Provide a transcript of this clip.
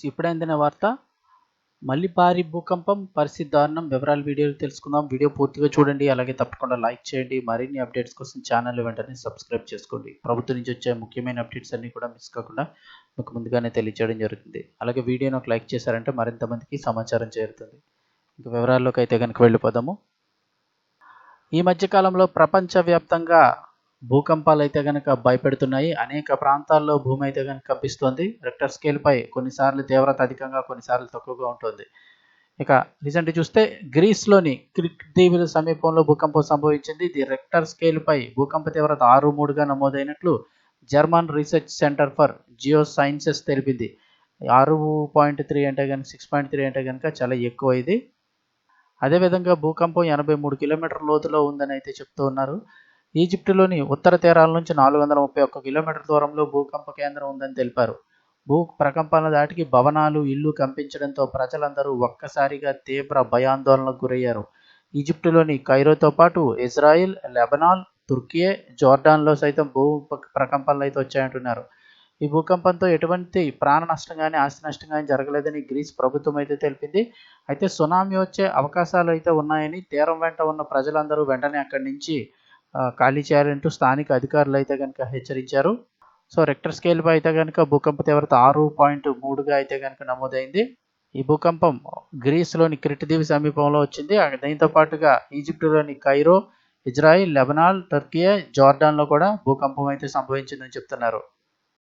ఇప్పుడే అందిన వార్త. మళ్ళీ భారీ భూకంపం, పరిస్థితి దారుణం. వివరాలు వీడియోలో తెలుసుకుందాం. వీడియో పూర్తిగా చూడండి. అలాగే తప్పకుండా లైక్ చేయండి. మరిన్ని అప్డేట్స్ కోసం ఛానల్ వెంటనే సబ్స్క్రైబ్ చేసుకోండి. ప్రభుత్వం నుంచి వచ్చే ముఖ్యమైన అప్డేట్స్ అన్ని కూడా మిస్ కాకుండా మీకు ముందుగానే తెలియజేయడం జరుగుతుంది. అలాగే వీడియోని ఒక లైక్ చేశారంటే మరింత మందికి సమాచారం చేరుతుంది. ఇంకా వివరాల్లోకి అయితే కనుక వెళ్ళిపోదాము. ఈ మధ్యకాలంలో ప్రపంచవ్యాప్తంగా భూకంపాలు అయితే కనుక భయపెడుతున్నాయి. అనేక ప్రాంతాల్లో భూమి అయితే కనుక కంపిస్తోంది. రెక్టర్ స్కేల్పై కొన్నిసార్లు తీవ్రత అధికంగా, కొన్నిసార్లు తక్కువగా ఉంటుంది. ఇక రీసెంట్ చూస్తే గ్రీస్లోని క్రిక్ దీవుల సమీపంలో భూకంపం సంభవించింది. ఇది రెక్టర్ స్కేల్పై భూకంప తీవ్రత 6.3గా నమోదైనట్లు German research centre for geosciences తెలిపింది. 6.3 అంటే కనుక 6.3 అంటే కనుక చాలా ఎక్కువ ఇది. అదేవిధంగా భూకంపం 83 కిలోమీటర్ల లోతులో ఉందని అయితే చెప్తూ ఉన్నారు. ఈజిప్టులోని ఉత్తర తీరాల నుంచి 431 కిలోమీటర్ల దూరంలో భూకంప కేంద్రం ఉందని తెలిపారు. భూ ప్రకంపనల దాటికి భవనాలు, ఇళ్లు కంపించడంతో ప్రజలందరూ ఒక్కసారిగా తీవ్ర భయాందోళనకు గురయ్యారు. ఈజిప్టులోని కైరోతో పాటు ఇజ్రాయిల్, లెబనాన్, తుర్కియే, జోర్డాన్లో సైతం భూ ప్రకంపనలు అయితే వచ్చాయంటున్నారు. ఈ భూకంపంతో ఎటువంటి ప్రాణ నష్టం కానీ, ఆస్తి నష్టం కానీ జరగలేదని గ్రీస్ ప్రభుత్వం అయితే తెలిపింది. అయితే సునామీ వచ్చే అవకాశాలు అయితే ఉన్నాయని, తీరం వెంట ఉన్న ప్రజలందరూ వెంటనే అక్కడి నుంచి ఖాళీ చేయాలంటూ స్థానిక అధికారులు అయితే కనుక హెచ్చరించారు. సో రెక్టర్ స్కేల్పై అయితే కనుక భూకంప తీవ్రత 6.3గా అయితే కనుక నమోదైంది. ఈ భూకంపం గ్రీస్లోని క్రిట్ దీవి సమీపంలో వచ్చింది. దీంతో పాటుగా ఈజిప్టులోని కైరో, ఇజ్రాయిల్, లెబనాన్, టర్కియే, జోర్డాన్లో కూడా భూకంపం అయితే సంభవించిందని చెప్తున్నారు.